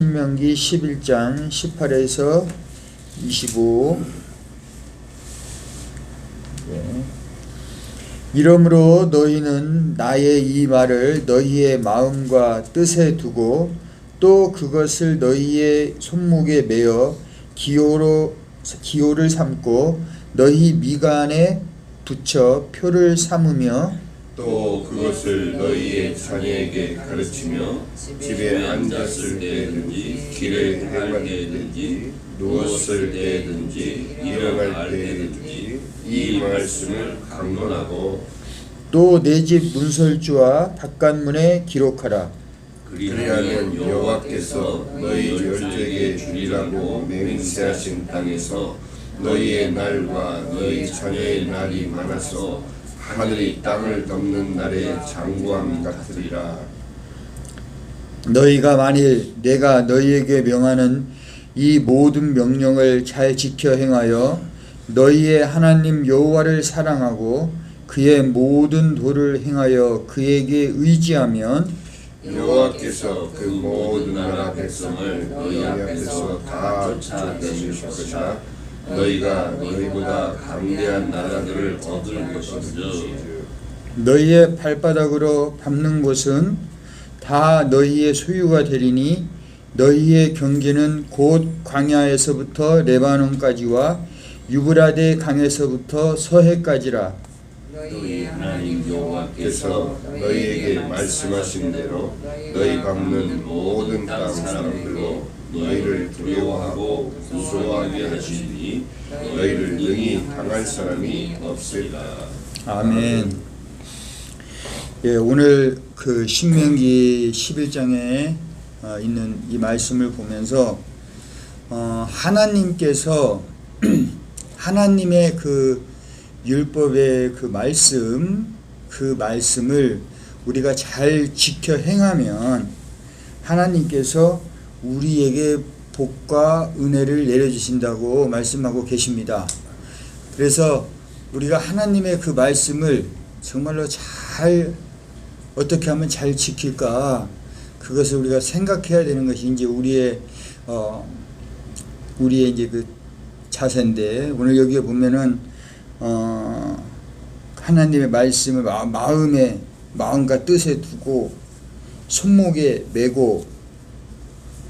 신명기 11장 18에서 25. 이러므로 너희는 나의 이 말을 너희의 마음과 뜻에 두고 또 그것을 너희의 손목에 매어 기호를 삼고 너희 미간에 붙여 표를 삼으며 또 그것을 너희의 자녀에게 가르치며 집에 앉았을 때든지 길을 행할 때든지 누웠을 때든지 일어날 때든지 이 말씀을 강론하고 또 내 집 문설주와 바깥문에 기록하라. 그리하면 여호와께서 너희 열조에게 주리라고 맹세하신 땅에서 너희의 날과 너희 자녀의 날이 많아서 하늘이 땅을 덮는 날의 장구함 같으리라. 너희가 만일 내가 너희에게 명하는 이 모든 명령을 잘 지켜 행하여 너희의 하나님 여호와를 사랑하고 그의 모든 도를 행하여 그에게 의지하면 여호와께서 그 모든 나라 백성을 너희 앞에서 다 쫓아내실 것이라. 너희가 너희보다 강대한 나라들을 얻을 것인즉 너희의 발바닥으로 밟는 곳은 다 너희의 소유가 되리니 너희의 경계는 곧 광야에서부터 레바논까지와 유브라데 강에서부터 서해까지라. 너희 하나님 여호와께서 너희에게 말씀하신 대로 너희 밟는 모든 땅 사람들로 너희를 두려워하고 무서워하게 하시니 너희를 능히 당할 사람이 없으리라. 아멘. 오늘 그 신명기 11장에 있는 이 말씀을 보면서 하나님께서 하나님의 그 율법의 그 말씀을 우리가 잘 지켜 행하면 하나님께서 우리에게 복과 은혜를 내려주신다고 말씀하고 계십니다. 그래서 우리가 하나님의 그 말씀을 정말로 잘 어떻게 하면 잘 지킬까, 그것을 우리가 생각해야 되는 것이 이제 우리의 이제 그 자세인데, 오늘 여기에 보면은 하나님의 말씀을 마음과 뜻에 두고 손목에 메고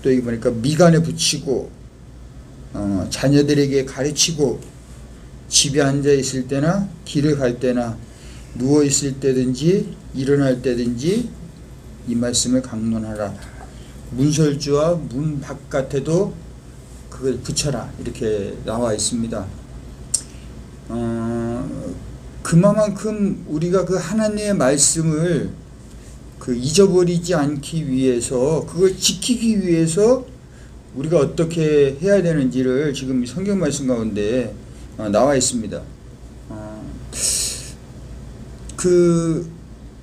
또 이거 보니까 미간에 붙이고 자녀들에게 가르치고 집에 앉아 있을 때나 길을 갈 때나 누워 있을 때든지 일어날 때든지 이 말씀을 강론하라. 문설주와 문 바깥에도 그걸 붙여라, 이렇게 나와 있습니다. 그만큼 우리가 그 하나님의 말씀을 잊어버리지 않기 위해서, 그걸 지키기 위해서 우리가 어떻게 해야 되는지를 지금 성경 말씀 가운데 나와 있습니다.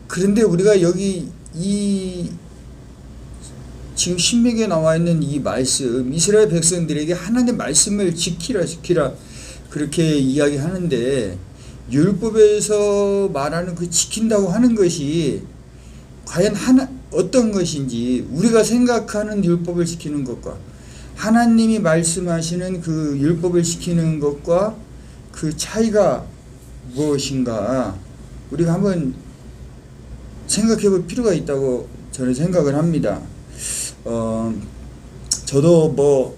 그런데 우리가 여기 지금 신명기에 나와 있는 이 말씀, 이스라엘 백성들에게 하나님의 말씀을 지키라 그렇게 이야기하는데, 율법에서 말하는 그 지킨다고 하는 것이 과연 어떤 것인지, 우리가 생각하는 율법을 지키는 것과 하나님이 말씀하시는 그 율법을 지키는 것과 그 차이가 무엇인가, 우리가 한번 생각해 볼 필요가 있다고 저는 생각을 합니다. 저도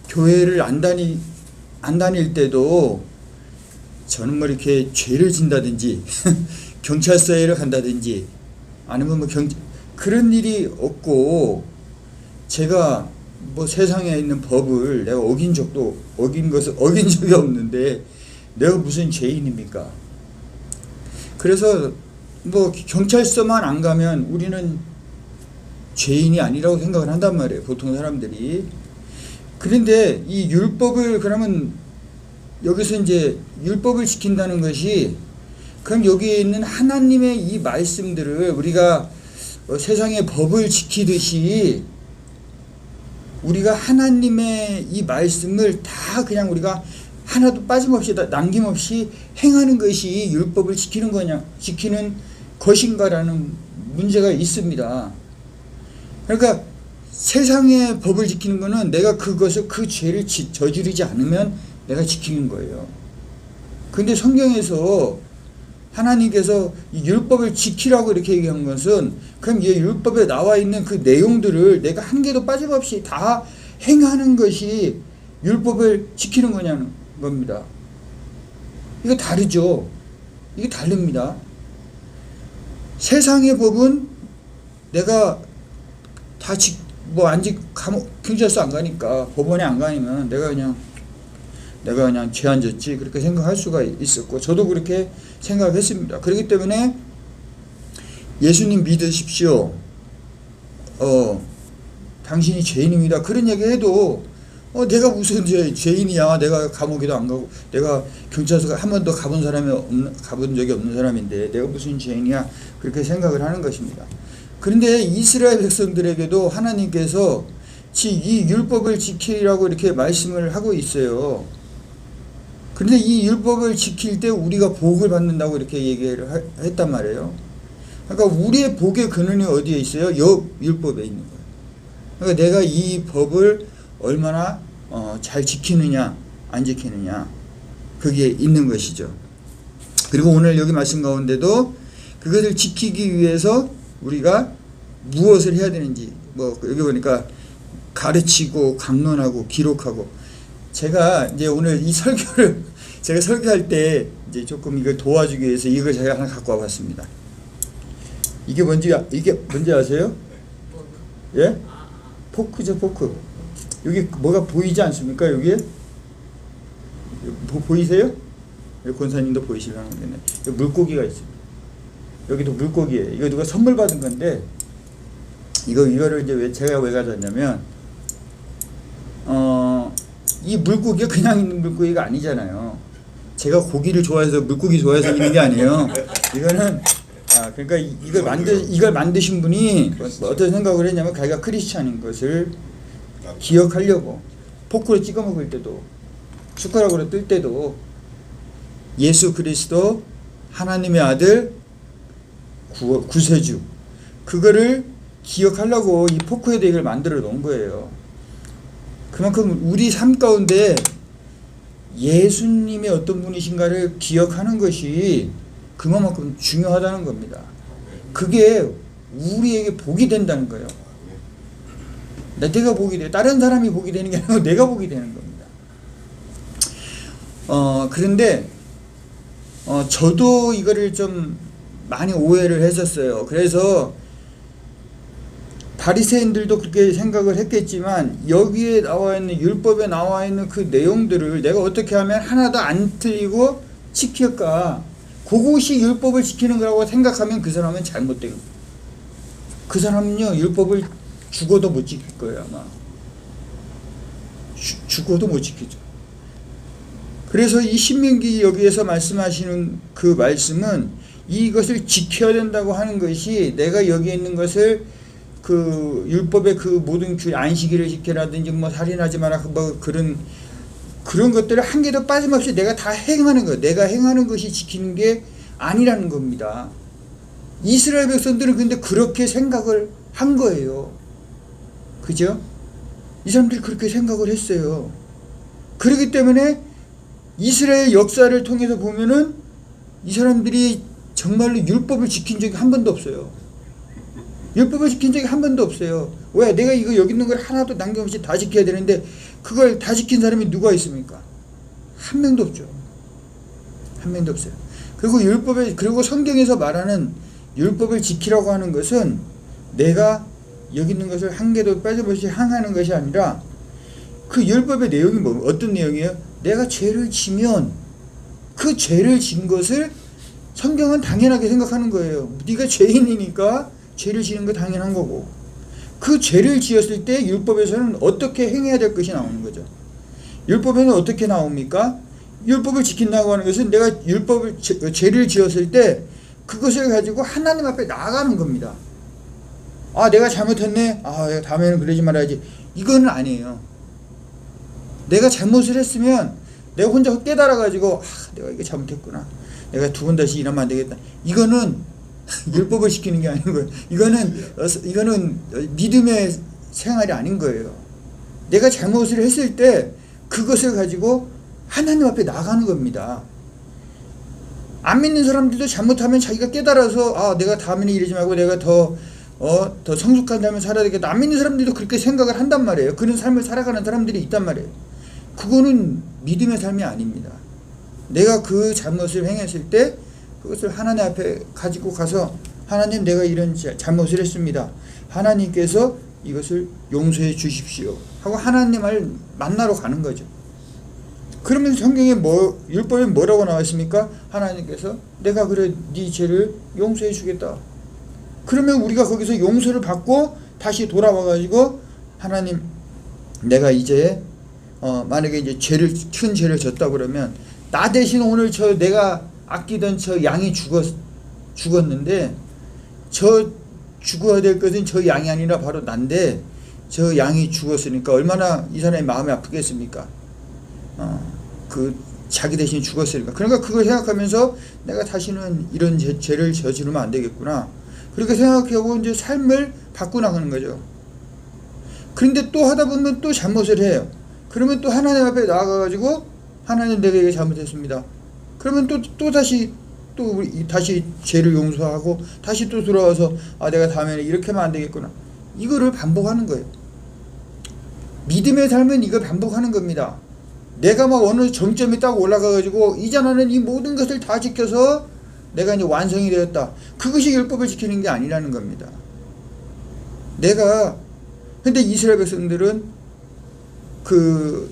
교회를 안 다닐 때도 저는 이렇게 죄를 진다든지 경찰서에 간다든지 아니면 그런 일이 없고, 제가 세상에 있는 법을 내가 어긴 적이 없는데 내가 무슨 죄인입니까? 그래서 경찰서만 안 가면 우리는 죄인이 아니라고 생각을 한단 말이에요, 보통 사람들이. 그런데 이 율법을, 그러면 여기서 이제 율법을 지킨다는 것이, 그럼 여기에 있는 하나님의 이 말씀들을 우리가 세상의 법을 지키듯이 우리가 하나님의 이 말씀을 다 그냥 우리가 하나도 빠짐없이 남김없이 행하는 것이 율법을 지키는 것인가라는 문제가 있습니다. 그러니까 세상의 법을 지키는 거는 내가 그것을 그 죄를 저지르지 않으면 내가 지키는 거예요. 근데 성경에서 하나님께서 이 율법을 지키라고 이렇게 얘기한 것은 그럼 이 율법에 나와 있는 그 내용들을 내가 한 개도 빠짐없이 다 행하는 것이 율법을 지키는 거냐는 겁니다. 이거 다르죠. 이게 다릅니다. 세상의 법은 내가 다 경찰서 안 가니까, 법원에 안 가니면 내가 그냥 죄 안 졌지 그렇게 생각할 수가 있었고, 저도 그렇게 생각했습니다. 그렇기 때문에 예수님 믿으십시오. 당신이 죄인입니다. 그런 얘기 해도 내가 무슨 죄인이야. 내가 감옥에도 안 가고 내가 경찰서 한 번도 가본 적이 없는 사람인데 내가 무슨 죄인이야. 그렇게 생각을 하는 것입니다. 그런데 이스라엘 백성들에게도 하나님께서 이 율법을 지키라고 이렇게 말씀을 하고 있어요. 그런데 이 율법을 지킬 때 우리가 복을 받는다고 이렇게 얘기를 했단 말이에요. 그러니까 우리의 복의 근원이 어디에 있어요? 율법에 있는 거예요. 그러니까 내가 이 법을 얼마나 잘 지키느냐 안 지키느냐 그게 있는 것이죠. 그리고 오늘 여기 말씀 가운데도 그것을 지키기 위해서 우리가 무엇을 해야 되는지 여기 보니까 가르치고 강론하고 기록하고, 제가 이제 오늘 이 설교를 제가 설교할 때 이제 조금 이걸 도와주기 위해서 이걸 제가 하나 갖고 와봤습니다. 이게 뭔지 아세요? 예? 포크죠, 포크. 여기 뭐가 보이지 않습니까? 여기에 보이세요? 권사님도 보이시려나 모르겠네. 여기 물고기가 있습니다. 여기도 물고기예요. 이거 누가 선물 받은 건데 이거를 이제 제가 왜 가져왔냐면 이 물고기가 그냥 있는 물고기가 아니잖아요. 제가 고기를 좋아해서 물고기 좋아해서 있는 게 아니에요. 이거는 그러니까 이걸 만드신 분이 어떤 생각을 했냐면 자기가 크리스찬인 것을 기억하려고 포크로 찍어 먹을 때도 숟가락으로 뜰 때도 예수 그리스도 하나님의 아들 구세주 그거를 기억하려고 이 포크에다 이걸 만들어 놓은 거예요. 그만큼 우리 삶 가운데 예수님의 어떤 분이신가를 기억하는 것이 그만큼 중요하다는 겁니다. 그게 우리에게 복이 된다는 거예요. 내가 복이 돼. 다른 사람이 복이 되는 게 아니고 내가 복이 되는 겁니다. 그런데 저도 이거를 좀 많이 오해를 했었어요. 그래서 바리새인들도 그렇게 생각을 했겠지만 여기에 나와 있는 율법에 나와 있는 그 내용들을 내가 어떻게 하면 하나도 안 틀리고 지킬까, 그것이 율법을 지키는 거라고 생각하면 그 사람은 잘못된 거예요. 그 사람은요 율법을 죽어도 못 지킬 거예요. 아마 죽어도 못 지키죠. 그래서 이 신명기 여기에서 말씀하시는 그 말씀은 이것을 지켜야 된다고 하는 것이, 내가 여기에 있는 것을 그 율법의 그 모든 안식일을 지켜라든지 살인하지 마라 그런 것들을 한 개도 빠짐없이 내가 다 행하는 거, 내가 행하는 것이 지키는 게 아니라는 겁니다. 이스라엘 백성들은 근데 그렇게 생각을 한 거예요. 그죠? 이 사람들이 그렇게 생각을 했어요. 그렇기 때문에 이스라엘 역사를 통해서 보면은 이 사람들이 정말로 율법을 지킨 적이 한 번도 없어요. 율법을 지킨 적이 한 번도 없어요. 왜? 내가 이거 여기 있는 걸 하나도 남김없이 다 지켜야 되는데 그걸 다 지킨 사람이 누가 있습니까? 한 명도 없죠. 한 명도 없어요. 그리고 성경에서 말하는 율법을 지키라고 하는 것은 내가 여기 있는 것을 한 개도 빠짐없이 행하는 것이 아니라, 그 율법의 내용이 어떤 내용이에요? 내가 죄를 지면 그 죄를 진 것을 성경은 당연하게 생각하는 거예요. 네가 죄인이니까 죄를 지는 거 당연한 거고, 그 죄를 지었을 때 율법에서는 어떻게 행해야 될 것이 나오는 거죠. 율법에는 어떻게 나옵니까? 율법을 지킨다고 하는 것은 내가 죄를 지었을 때 그것을 가지고 하나님 앞에 나아가는 겁니다. 내가 잘못했네. 다음에는 그러지 말아야지. 이거는 아니에요. 내가 잘못을 했으면 내가 혼자 깨달아가지고 내가 이거 잘못했구나. 내가 두 번 다시 이러면 안 되겠다. 이거는 율법을 지키는 게 아니고요. 이거는 믿음의 생활이 아닌 거예요. 내가 잘못을 했을 때 그것을 가지고 하나님 앞에 나가는 겁니다. 안 믿는 사람들도 잘못하면 자기가 깨달아서 아 내가 다음에는 이러지 말고 내가 더 성숙한 삶을 살아야 되겠다. 안 믿는 사람들도 그렇게 생각을 한단 말이에요. 그런 삶을 살아가는 사람들이 있단 말이에요. 그거는 믿음의 삶이 아닙니다. 내가 그 잘못을 행했을 때 그것을 하나님 앞에 가지고 가서 하나님 내가 이런 잘못을 했습니다. 하나님께서 이것을 용서해 주십시오 하고 하나님을 만나러 가는 거죠. 그러면 성경에 율법에 뭐라고 나와 있습니까? 하나님께서 내가 그래 네 죄를 용서해 주겠다. 그러면 우리가 거기서 용서를 받고 다시 돌아와 가지고 하나님 내가 이제 만약에 이제 큰 죄를 졌다 그러면 나 대신 오늘 내가 아끼던 저 양이 죽었는데 저 죽어야 될 것은 저 양이 아니라 바로 난데 저 양이 죽었으니까 얼마나 이 사람의 마음이 아프겠습니까? 그 자기 대신 죽었으니까. 그러니까 그걸 생각하면서 내가 다시는 이런 죄를 저지르면 안 되겠구나. 그렇게 생각하고 이제 삶을 바꿔나가는 거죠. 그런데 또 하다 보면 또 잘못을 해요. 그러면 또 하나님 앞에 나아가가지고 하나님 내가 이게 잘못했습니다. 그러면 또 다시 죄를 용서하고 다시 또 돌아와서 아 내가 다음에는 이렇게 하면 안 되겠구나. 이거를 반복하는 거예요. 믿음의 삶은 이걸 반복하는 겁니다. 내가 막 어느 정점에 딱 올라가가지고 이제 나는 이 모든 것을 다 지켜서 내가 이제 완성이 되었다. 그것이 율법을 지키는 게 아니라는 겁니다. 근데 이스라엘 백성들은 그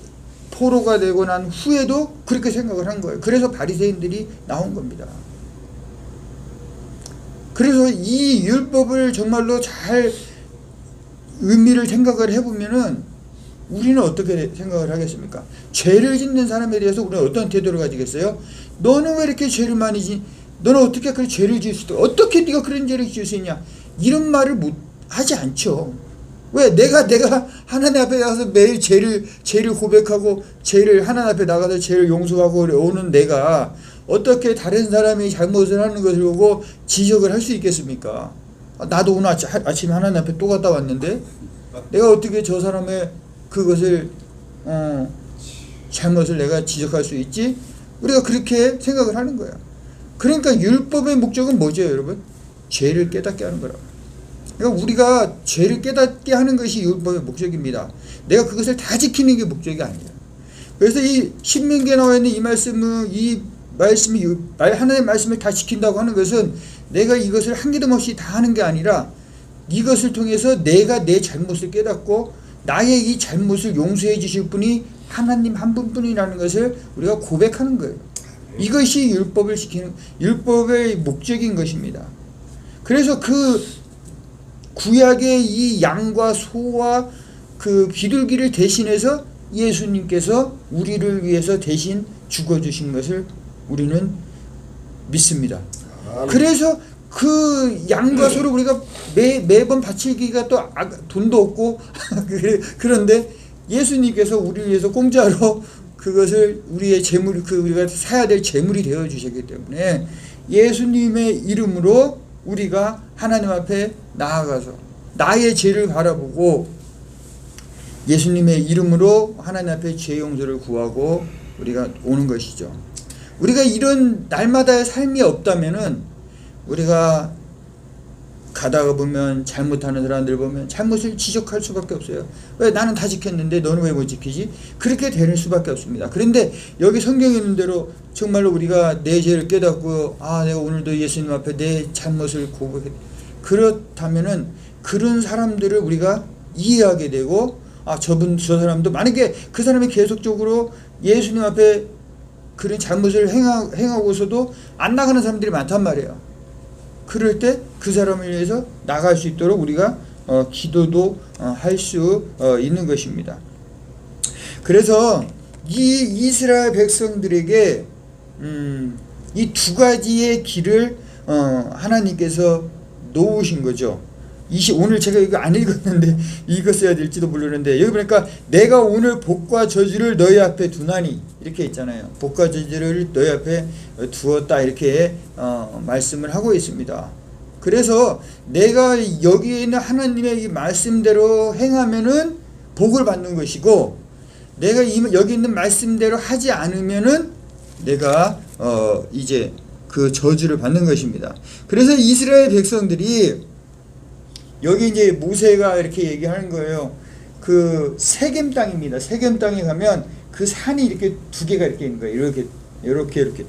포로가 되고 난 후에도 그렇게 생각을 한 거예요. 그래서 바리새인들이 나온 겁니다. 그래서 이 율법을 정말로 잘 의미를 생각을 해보면은 우리는 어떻게 생각을 하겠습니까? 죄를 짓는 사람에 대해서 우리는 어떤 태도를 가지겠어요? 너는 왜 이렇게 죄를 많이 짓니? 너는 어떻게 그런 죄를 지을 수 있어? 어떻게 네가 그런 죄를 지을 수 있냐? 이런 말을 하지 않죠. 왜? 내가 하나님 앞에 나가서 매일 죄를 고백하고 하나님 앞에 나가서 죄를 용서하고 오는 내가 어떻게 다른 사람이 잘못을 하는 것을 보고 지적을 할 수 있겠습니까? 나도 오늘 아침에 하나님 앞에 또 갔다 왔는데 내가 어떻게 저 사람의 그것을 잘못을 내가 지적할 수 있지? 우리가 그렇게 생각을 하는 거야. 그러니까 율법의 목적은 뭐죠, 여러분? 죄를 깨닫게 하는 거라고. 그러니까 우리가 죄를 깨닫게 하는 것이 율법의 목적입니다. 내가 그것을 다 지키는 게 목적이 아니에요. 그래서 이 신명기에 나와 있는 이 말씀이 하나님의 말씀을 다 지킨다고 하는 것은 내가 이것을 한 개도 없이 다 하는 게 아니라 이것을 통해서 내가 내 잘못을 깨닫고 나의 이 잘못을 용서해 주실 분이 하나님 한 분뿐이라는 것을 우리가 고백하는 거예요. 이것이 율법을 지키는 율법의 목적인 것입니다. 그래서 그 구약의 이 양과 소와 그 비둘기를 대신해서 예수님께서 우리를 위해서 대신 죽어주신 것을 우리는 믿습니다. 그래서 그 양과 소를 우리가 매번 바치기가 또 돈도 없고 그런데 예수님께서 우리를 위해서 공짜로 그것을 우리의 재물, 우리가 사야 될 재물이 되어 주셨기 때문에 예수님의 이름으로 우리가 하나님 앞에 나아가서 나의 죄를 바라보고 예수님의 이름으로 하나님 앞에 죄 용서를 구하고 우리가 오는 것이죠. 우리가 이런 날마다의 삶이 없다면은 우리가 가다가 보면 잘못하는 사람들 보면 잘못을 지적할 수밖에 없어요. 왜 나는 다 지켰는데 너는 왜 못 지키지? 그렇게 되는 수밖에 없습니다. 그런데 여기 성경에 있는 대로 정말로 우리가 내 죄를 깨닫고 내가 오늘도 예수님 앞에 내 잘못을 고백해 그렇다면은 그런 사람들을 우리가 이해하게 되고 저 사람도 만약에 그 사람이 계속적으로 예수님 앞에 그런 잘못을 행하고서도 안 나가는 사람들이 많단 말이에요. 그럴 때 그 사람을 위해서 나갈 수 있도록 우리가 기도도 할 수 있는 것입니다. 그래서 이 이스라엘 백성들에게 이 두 가지의 길을 하나님께서 놓으신 거죠. 오늘 제가 이거 안 읽었는데 읽었어야 될지도 모르는데 여기 보니까 내가 오늘 복과 저주를 너희 앞에 두나니 이렇게 있잖아요. 복과 저주를 너희 앞에 두었다 이렇게 말씀을 하고 있습니다. 그래서 내가 여기에 있는 하나님의 이 말씀대로 행하면은 복을 받는 것이고, 내가 여기 있는 말씀대로 하지 않으면은 내가 이제 그 저주를 받는 것입니다. 그래서 이스라엘 백성들이 여기 이제 모세가 이렇게 얘기하는 거예요. 그 세겜 땅입니다. 세겜 땅에 가면 그 산이 이렇게 두 개가 이렇게 있는 거예요. 이렇게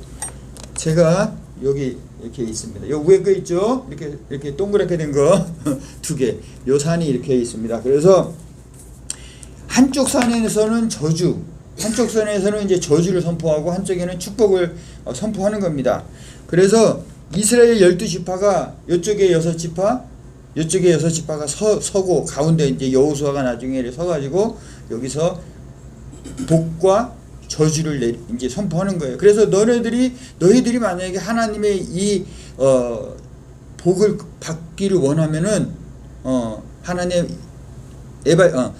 제가 여기 이렇게 있습니다. 여기 위에 거 있죠? 이렇게 동그랗게 된 거 두 개. 요 산이 이렇게 있습니다. 그래서 한쪽 산에서는 저주, 한쪽 산에서는 이제 저주를 선포하고 한쪽에는 축복을 선포하는 겁니다. 그래서 이스라엘 12지파가 이쪽에 6지파, 이쪽에 6지파가 서고 가운데 이제 여호수아가 나중에 서가지고 여기서 복과 저주를 이제 선포하는 거예요. 그래서 너희들이 만약에 하나님의 이 복을 받기를 원하면은 하나님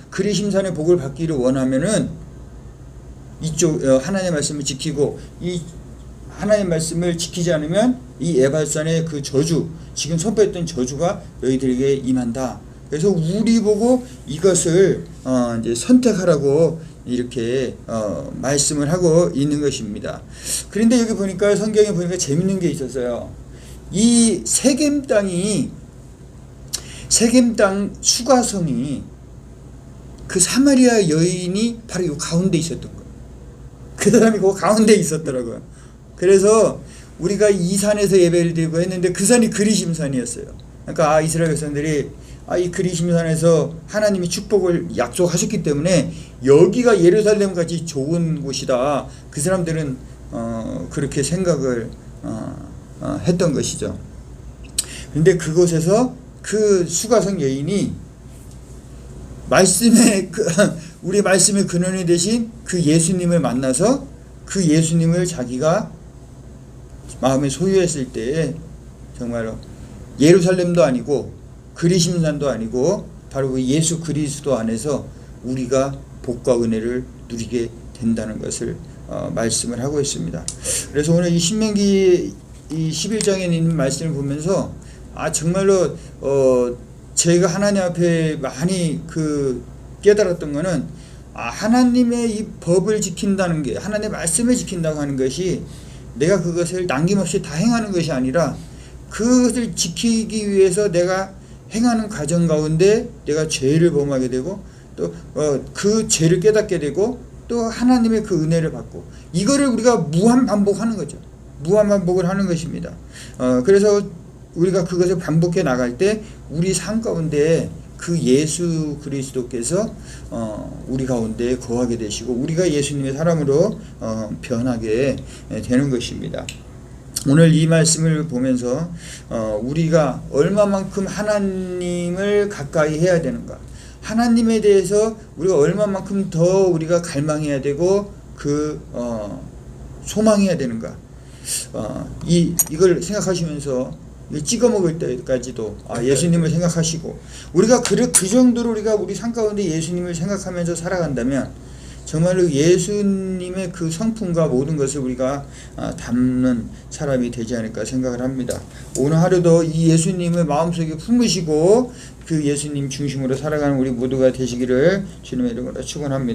그리심산의 복을 받기를 원하면은 이쪽 하나님의 말씀을 지키고, 이 하나님의 말씀을 지키지 않으면 이 에발산의 그 저주, 지금 선포했던 저주가 너희들에게 임한다. 그래서 우리 보고 이것을 이제 선택하라고 이렇게 말씀을 하고 있는 것입니다. 그런데 여기 보니까 성경에 보니까 재밌는 게 있었어요. 이 세겜 땅 수가성이 그 사마리아 여인이 바로 이 가운데 있었던 거예요. 그 사람이 그 가운데 있었더라고요. 그래서 우리가 이 산에서 예배를 드리고 했는데 그 산이 그리심산이었어요. 그러니까 이스라엘 백성들이 이 그리심산에서 하나님이 축복을 약속하셨기 때문에 여기가 예루살렘 같이 좋은 곳이다. 그 사람들은 그렇게 생각을 했던 것이죠. 그런데 그곳에서 그 수가성 여인이 우리 말씀의 근원이 되신 그 예수님을 만나서 그 예수님을 자기가 마음에 소유했을 때에 정말로 예루살렘도 아니고 그리심산도 아니고 바로 그 예수 그리스도 안에서 우리가 복과 은혜를 누리게 된다는 것을 말씀을 하고 있습니다. 그래서 오늘 이 신명기 이 11장에 있는 말씀을 보면서 정말로 제가 하나님 앞에 많이 깨달았던 것은 하나님의 이 법을 지킨다는 게, 하나님의 말씀을 지킨다고 하는 것이 내가 그것을 남김없이 다 행하는 것이 아니라 그것을 지키기 위해서 내가 행하는 과정 가운데 내가 죄를 범하게 되고 또 그 죄를 깨닫게 되고 또 하나님의 그 은혜를 받고, 이거를 우리가 무한 반복하는 거죠. 무한 반복을 하는 것입니다. 그래서 우리가 그것을 반복해 나갈 때 우리 삶 가운데 그 예수 그리스도께서 우리 가운데 거하게 되시고 우리가 예수님의 사람으로 변하게 되는 것입니다. 오늘 이 말씀을 보면서 우리가 얼마만큼 하나님을 가까이 해야 되는가, 하나님에 대해서 우리가 얼마만큼 더 우리가 갈망해야 되고 소망해야 되는가, 이걸 생각하시면서 찍어 먹을 때까지도 예수님을 생각하시고, 우리가 그 정도로 우리가 우리 삶 가운데 예수님을 생각하면서 살아간다면 정말로 예수님의 그 성품과 모든 것을 우리가 담는 사람이 되지 않을까 생각을 합니다. 오늘 하루도 이 예수님을 마음속에 품으시고 그 예수님 중심으로 살아가는 우리 모두가 되시기를 주님의 이름으로 축원합니다.